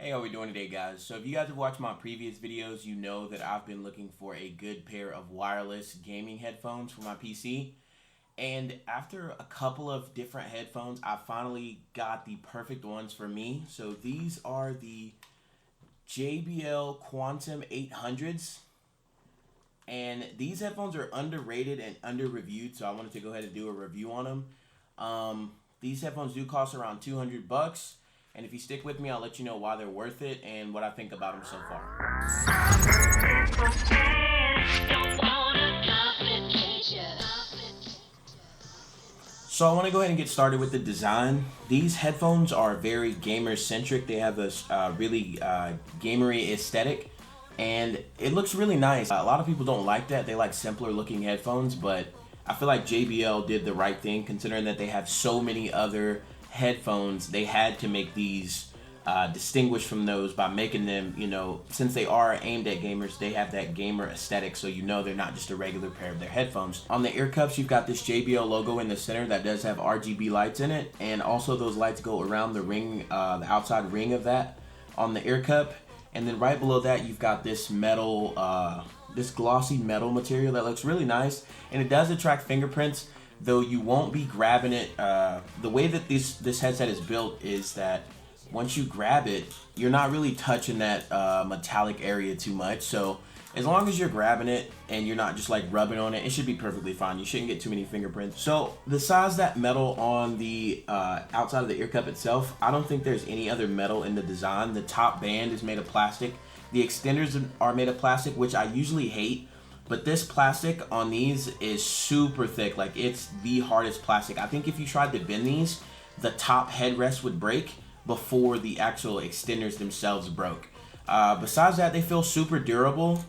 Hey, how we doing today, guys? So if you guys have watched my previous videos, you know that I've been looking for a good pair of wireless gaming headphones for my PC. And after a couple of different headphones, I finally got the perfect ones for me. So these are the JBL Quantum 800s. And these headphones are underrated and under-reviewed, so I wanted to go ahead and do a review on them. These headphones do cost around 200 bucks. And if you stick with me, I'll let you know why they're worth it and what I think about them so far. So I want to go ahead and get started with the design. These headphones are very gamer-centric. They have a really gamery aesthetic, and it looks really nice. A lot of people don't like that. They like simpler-looking headphones, but I feel like JBL did the right thing considering that they have so many other headphones. They had to make these distinguished from those by making them, since they are aimed at gamers, they have that gamer aesthetic, so they're not just a regular pair of their headphones. On the ear cups, you've got this JBL logo in the center that does have RGB lights in it, and also those lights go around the ring, the outside ring of that on the ear cup. And then right below that, you've got this metal, this glossy metal material that looks really nice, and it does attract fingerprints, though you won't be grabbing it. The way that this headset is built is that once you grab it, you're not really touching that metallic area too much. So as long as you're grabbing it and you're not just like rubbing on it, it should be perfectly fine. You shouldn't get too many fingerprints. So besides that metal on the outside of the ear cup itself, I don't think there's any other metal in the design. The top band is made of plastic. The extenders are made of plastic, which I usually hate. But this plastic on these is super thick. Like, it's the hardest plastic. I think if you tried to bend these, the top headrest would break before the actual extenders themselves broke. Besides that, they feel super durable,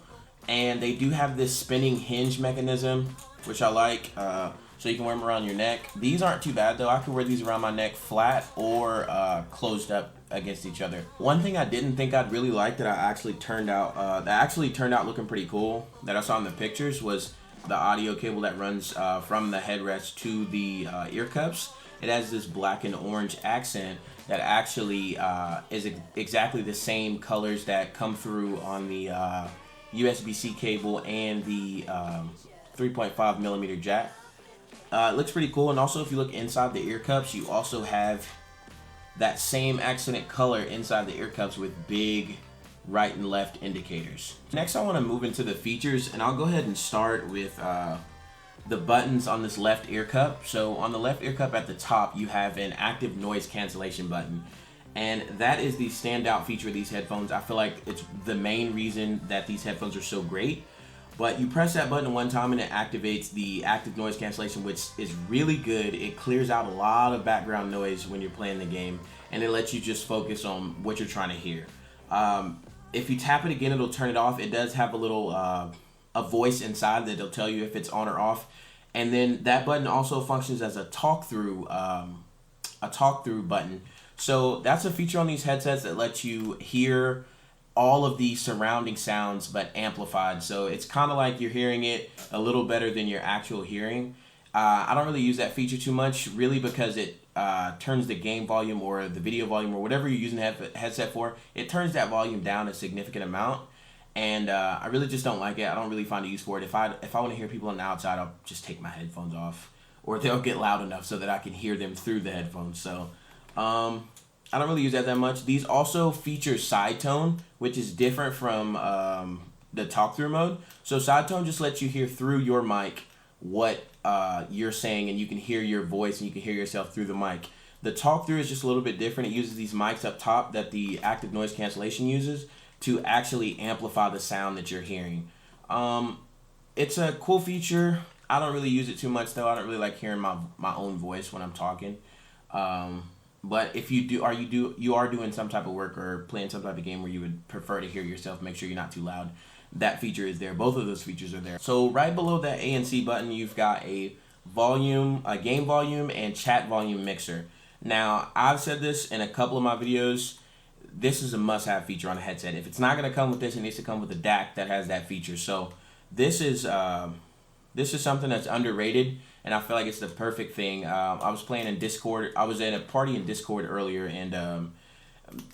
and they do have this spinning hinge mechanism, which I like, so you can wear them around your neck. These aren't too bad though. I could wear these around my neck flat or closed up against each other. One thing I didn't think I'd really like that actually turned out looking pretty cool, that I saw in the pictures, was the audio cable that runs from the headrest to the ear cups. It has this black and orange accent that actually is exactly the same colors that come through on the USB-C cable and the 3.5 millimeter jack. It looks pretty cool, and also if you look inside the ear cups, you also have that same accented color inside the ear cups with big right and left indicators. Next, I want to move into the features, and I'll go ahead and start with the buttons on this left ear cup. So on the left ear cup at the top, you have an active noise cancellation button, and that is the standout feature of these headphones. I feel like it's the main reason that these headphones are so great. But you press that button one time and it activates the active noise cancellation, which is really good. It clears out a lot of background noise when you're playing the game, and it lets you just focus on what you're trying to hear. If you tap it again, it'll turn it off. It does have a little a voice inside that'll tell you if it's on or off. And then that button also functions as a talk-through button. So that's a feature on these headsets that lets you hear all of the surrounding sounds but amplified. So it's kind of like you're hearing it a little better than your actual hearing. I don't really use that feature too much, really, because it turns the game volume or the video volume or whatever you're using the headset for, it turns that volume down a significant amount. And I really just don't like it. I don't really find a use for it. If I want to hear people on the outside, I'll just take my headphones off, or they'll get loud enough so that I can hear them through the headphones. So I don't really use that much. These also feature side tone, which is different from the talk through mode. So side tone just lets you hear through your mic what you're saying, and you can hear your voice and you can hear yourself through the mic. The talk through is just a little bit different. It uses these mics up top that the active noise cancellation uses to actually amplify the sound that you're hearing. It's a cool feature. I don't really use it too much though. I don't really like hearing my own voice when I'm talking. But if you are doing some type of work or playing some type of game where you would prefer to hear yourself, make sure you're not too loud, that feature is there. Both of those features are there. So right below that A and C button, you've got a game volume and chat volume mixer. Now, I've said this in a couple of my videos. This is a must-have feature on a headset. If it's not going to come with this, it needs to come with a DAC that has that feature. So this is something that's underrated, and I feel like it's the perfect thing. I was playing in Discord. I was at a party in Discord earlier, and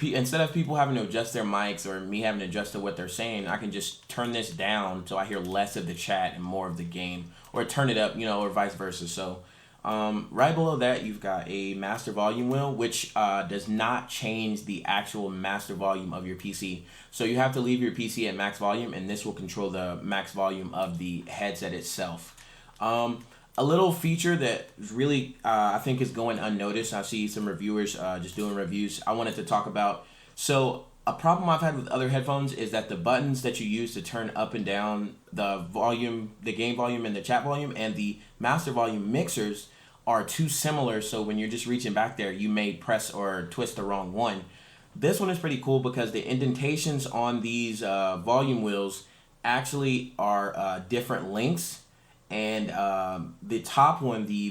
instead of people having to adjust their mics or me having to adjust to what they're saying, I can just turn this down so I hear less of the chat and more of the game, or turn it up, or vice versa. So right below that, you've got a master volume wheel, which does not change the actual master volume of your PC. So you have to leave your PC at max volume, and this will control the max volume of the headset itself. A little feature that really I think is going unnoticed. I see some reviewers just doing reviews. I wanted to talk about. So a problem I've had with other headphones is that the buttons that you use to turn up and down the volume, the game volume and the chat volume, and the master volume mixers are too similar. So when you're just reaching back there, you may press or twist the wrong one. This one is pretty cool because the indentations on these volume wheels actually are different lengths. And the top one, the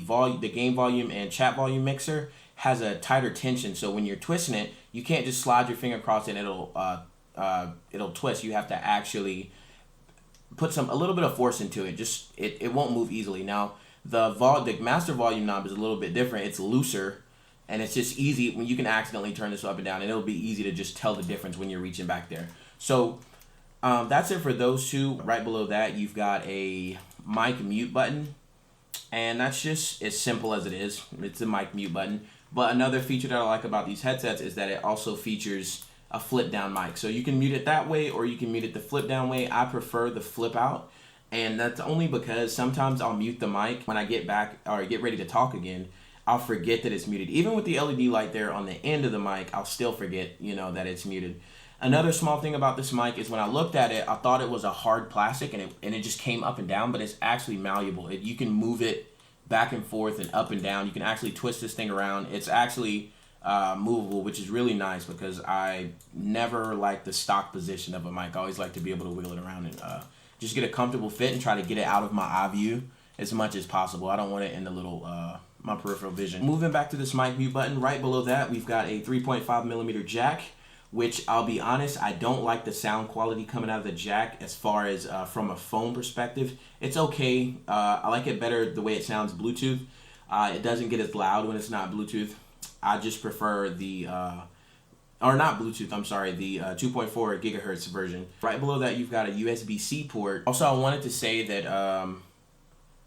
game volume and chat volume mixer, has a tighter tension. So when you're twisting it, you can't just slide your finger across it and it'll twist. You have to actually put a little bit of force into it. It won't move easily. Now the master volume knob is a little bit different. It's looser, and it's just easy when you can accidentally turn this up and down, and it'll be easy to just tell the difference when you're reaching back there. So that's it for those two. Right below that, you've got a mic mute button, and that's just as simple as it is. It's a mic mute button. But another feature that I like about these headsets is that it also features a flip down mic. So you can mute it that way, or you can mute it the flip down way. I prefer the flip out, and that's only because sometimes I'll mute the mic when I get back or get ready to talk again. I'll forget that it's muted. Even with the LED light there on the end of the mic, I'll still forget, that it's muted. Another small thing about this mic is when I looked at it, I thought it was a hard plastic and it just came up and down, but it's actually malleable. You can move it back and forth and up and down. You can actually twist this thing around. It's actually movable, which is really nice because I never like the stock position of a mic. I always like to be able to wheel it around and just get a comfortable fit and try to get it out of my eye view as much as possible. I don't want it in the little my peripheral vision. Moving back to this mic mute button, right below that, we've got a 3.5 millimeter jack, which I'll be honest, I don't like the sound quality coming out of the jack as far as from a phone perspective. It's okay. I like it better the way it sounds Bluetooth. It doesn't get as loud when it's not Bluetooth. I just prefer the, or not Bluetooth, I'm sorry, the 2.4 gigahertz version. Right below that, you've got a USB-C port. Also, I wanted to say that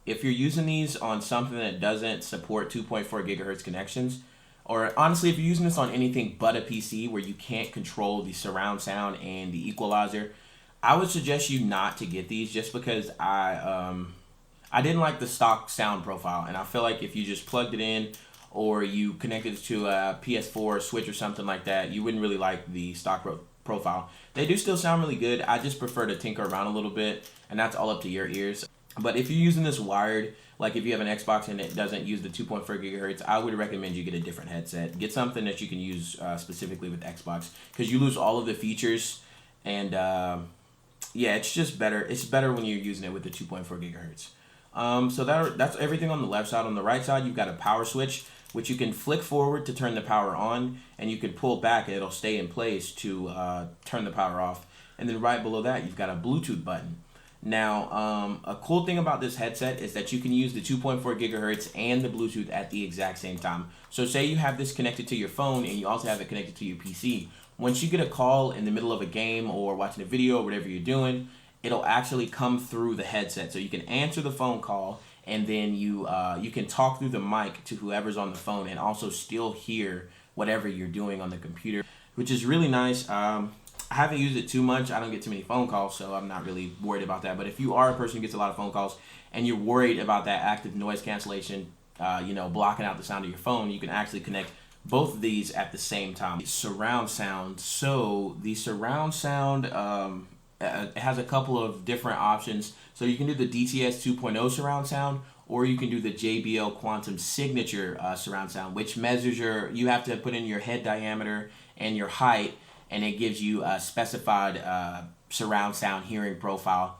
if you're using these on something that doesn't support 2.4 gigahertz connections, or honestly, if you're using this on anything but a PC where you can't control the surround sound and the equalizer, I would suggest you not to get these just because I didn't like the stock sound profile, and I feel like if you just plugged it in or you connected it to a PS4 Switch or something like that, you wouldn't really like the stock profile. They do still sound really good. I just prefer to tinker around a little bit, and that's all up to your ears. But if you're using this wired, like if you have an Xbox and it doesn't use the 2.4 gigahertz, I would recommend you get a different headset. Get something that you can use specifically with Xbox, because you lose all of the features, and yeah, it's just better. It's better when you're using it with the 2.4 gigahertz. So that's everything on the left side. On the right side, you've got a power switch, which you can flick forward to turn the power on, and you can pull back and it'll stay in place to turn the power off. And then right below that, you've got a Bluetooth button. Now, a cool thing about this headset is that you can use the 2.4 gigahertz and the Bluetooth at the exact same time. So say you have this connected to your phone and you also have it connected to your PC. Once you get a call in the middle of a game or watching a video or whatever you're doing, it'll actually come through the headset. So you can answer the phone call, and then you can talk through the mic to whoever's on the phone and also still hear whatever you're doing on the computer, which is really nice. I haven't used it too much. I don't get too many phone calls, so I'm not really worried about that. But if you are a person who gets a lot of phone calls and you're worried about that active noise cancellation, blocking out the sound of your phone, you can actually connect both of these at the same time. Surround sound. So the surround sound, it has a couple of different options. So you can do the DTS 2.0 surround sound, or you can do the JBL Quantum Signature surround sound, which measures you have to put in your head diameter and your height, and it gives you a specified surround sound hearing profile.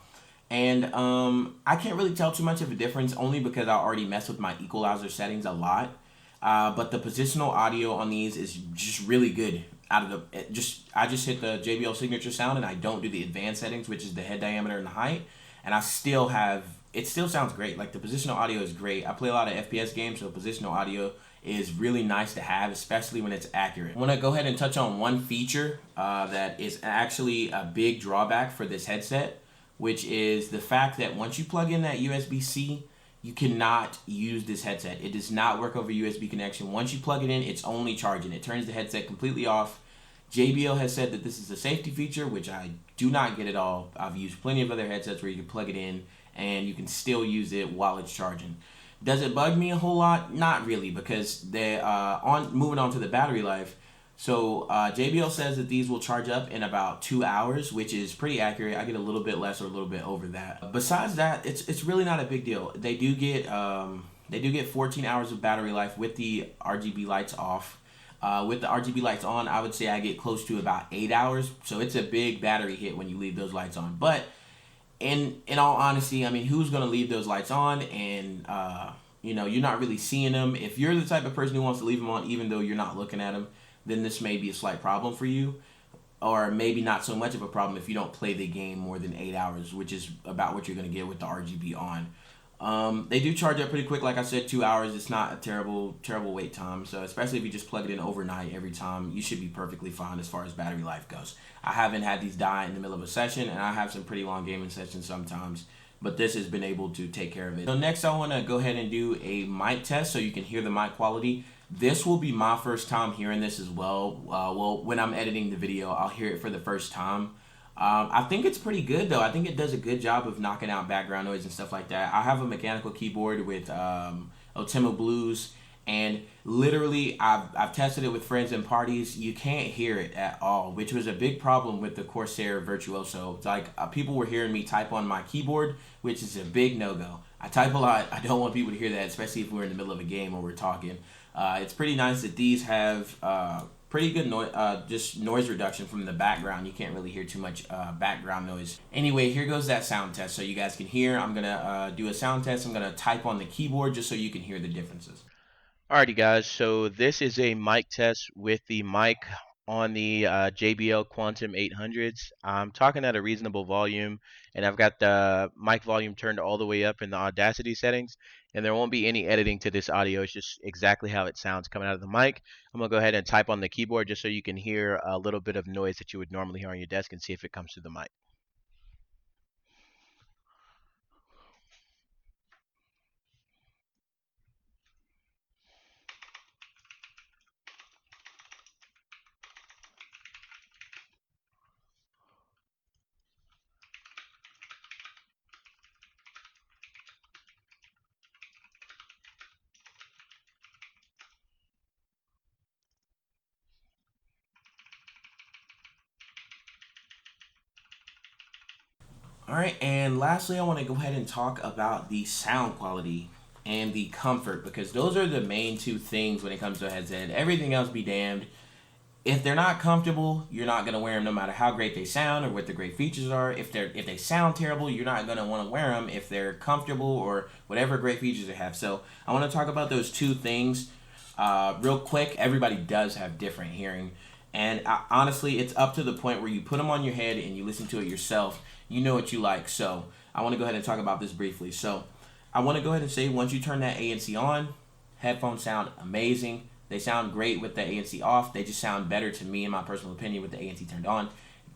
And I can't really tell too much of a difference, only because I already mess with my equalizer settings a lot. But the positional audio on these is just really good. I just hit the JBL Signature sound, and I don't do the advanced settings, which is the head diameter and the height, and it still sounds great. Like, the positional audio is great. I play a lot of FPS games, so positional audio is really nice to have, especially when it's accurate. I want to go ahead and touch on one feature that is actually a big drawback for this headset, which is the fact that once you plug in that USB-C, you cannot use this headset. It does not work over USB connection. Once you plug it in, it's only charging. It turns the headset completely off. JBL has said that this is a safety feature, which I do not get at all. I've used plenty of other headsets where you can plug it in and you can still use it while it's charging. Does it bug me a whole lot? Not really, because they moving on to the battery life. So JBL says that these will charge up in about 2 hours, which is pretty accurate. I get a little bit less or a little bit over that. Besides that, it's really not a big deal. They do get 14 hours of battery life with the RGB lights off. With the RGB lights on, I would say I get close to about 8 hours. So it's a big battery hit when you leave those lights on. But in all honesty, I mean, who's gonna leave those lights on and you're not really seeing them? If you're the type of person who wants to leave them on even though you're not looking at them, then this may be a slight problem for you, or maybe not so much of a problem if you don't play the game more than 8 hours, which is about what you're gonna get with the RGB on. They do charge up pretty quick. Like I said, 2 hours. It's not a terrible wait time. So especially if you just plug it in overnight every time, you should be perfectly fine as far as battery life goes. I haven't had these die in the middle of a session, and I have some pretty long gaming sessions sometimes, but this has been able to take care of it. So next I want to go ahead and do a mic test so you can hear the mic quality. This will be my first time hearing this as well. Well, when I'm editing the video, I'll hear it for the first time. I think it's pretty good though. I think it does a good job of knocking out background noise and stuff like that. I have a mechanical keyboard with Otimo Blues, and literally I've tested it with friends and parties. You can't hear it at all, which was a big problem with the Corsair Virtuoso. It's like people were hearing me type on my keyboard, which is a big no-go. I type a lot. I don't want people to hear that, especially if we're in the middle of a game or we're talking. It's pretty nice that these have pretty good just noise reduction from the background. You can't really hear too much background noise. Anyway, here goes that sound test so you guys can hear. I'm gonna do a sound test. I'm gonna type on the keyboard just so you can hear the differences. Alrighty guys, so this is a mic test with the mic on the JBL Quantum 800s. I'm talking at a reasonable volume, and I've got the mic volume turned all the way up in the Audacity settings, and there won't be any editing to this audio. It's just exactly how it sounds coming out of the mic. I'm going to go ahead and type on the keyboard just so you can hear a little bit of noise that you would normally hear on your desk and see if it comes through the mic. All right, and lastly, I want to go ahead and talk about the sound quality and the comfort, because those are the main two things when it comes to a headset. Everything else be damned. If they're not comfortable, you're not gonna wear them no matter how great they sound or what the great features are. If they sound terrible, you're not gonna want to wear them if they're comfortable or whatever great features they have. So I want to talk about those two things real quick. Everybody does have different hearing, and honestly, it's up to the point where you put them on your head and you listen to it yourself. You know what you like. So I want to go ahead and talk about this briefly. So I want to go ahead and say, once you turn that ANC on, headphones sound amazing. They sound great with the ANC off. They just sound better to me, in my personal opinion, with the ANC turned on.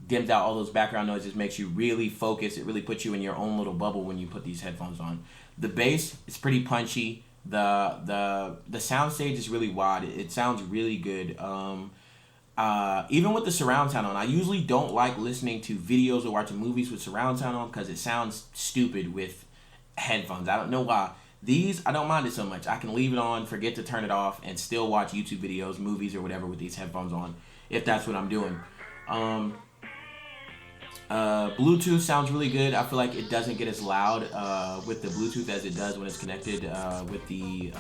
Dims out all those background noises, makes you really focus. It really puts you in your own little bubble when you put these headphones on. The bass is pretty punchy. The sound stage is really wide. It sounds really good. Even with the surround sound on, I usually don't like listening to videos or watching movies with surround sound on because it sounds stupid with headphones. I don't know why. These, I don't mind it so much. I can leave it on, forget to turn it off, and still watch YouTube videos, movies, or whatever with these headphones on, if that's what I'm doing. Bluetooth sounds really good. I feel like it doesn't get as loud with the Bluetooth as it does when it's connected with the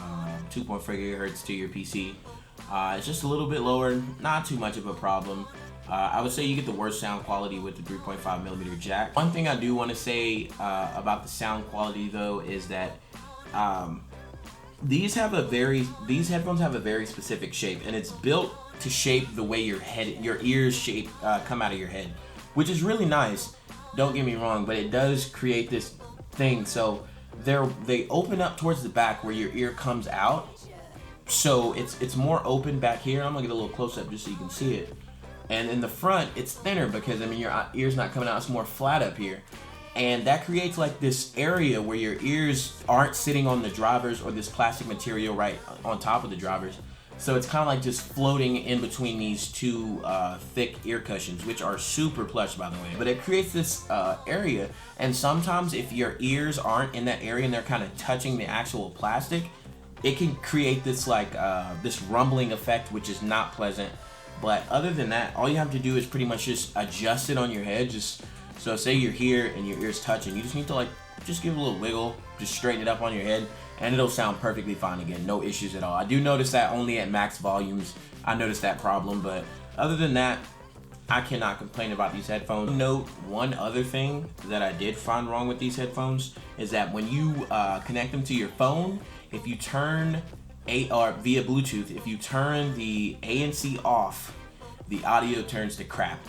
2.4 gigahertz to your PC. It's just a little bit lower, not too much of a problem. I would say you get the worst sound quality with the 3.5 millimeter jack. One thing I do want to say about the sound quality though is that these headphones have a very specific shape, and it's built to shape the way your ears shape come out of your head, which is really nice. Don't get me wrong, but it does create this thing. So they open up towards the back where your ear comes out, So it's more open back here. I'm gonna get a little close up just so you can see it. And in the front, it's thinner because I mean your ear's not coming out. It's more flat up here, and that creates like this area where your ears aren't sitting on the drivers or this plastic material right on top of the drivers. So it's kind of like just floating in between these two thick ear cushions, which are super plush, by the way. But it creates this area, and sometimes if your ears aren't in that area and they're kind of touching the actual plastic, it can create this like this rumbling effect, which is not pleasant. But other than that, all you have to do is pretty much just adjust it on your head. Just so say you're here and your ear's touching, you just need to like just give it a little wiggle, just straighten it up on your head, and it'll sound perfectly fine again. No issues at all. I do notice that only at max volumes. I noticed that problem, but other than that, I cannot complain about these headphones. Note one other thing that I did find wrong with these headphones is that when you connect them to your phone, if you turn or via Bluetooth, if you turn the ANC off, the audio turns to crap.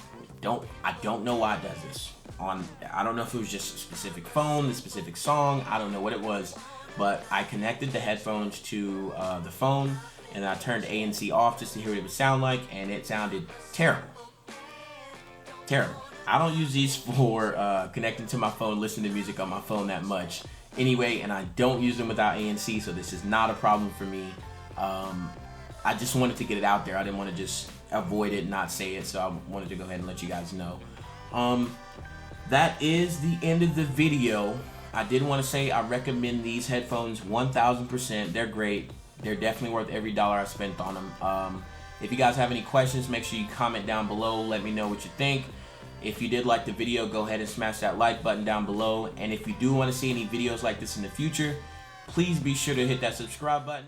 I don't know why it does this. I don't know if it was just a specific phone, the specific song. I don't know what it was, but I connected the headphones to the phone and I turned ANC off just to hear what it would sound like, and it sounded terrible. Terrible. I don't use these for connecting to my phone, listening to music on my phone that much anyway, and I don't use them without ANC, so this is not a problem for me. I just wanted to get it out there. I didn't want to just avoid it and not say it, so I wanted to go ahead and let you guys know. That is the end of the video. I did want to say I recommend these headphones 1000%. They're great. They're definitely worth every dollar I spent on them. If you guys have any questions, make sure you comment down below. Let me know what you think. If you did like the video, go ahead and smash that like button down below. And if you do want to see any videos like this in the future, please be sure to hit that subscribe button.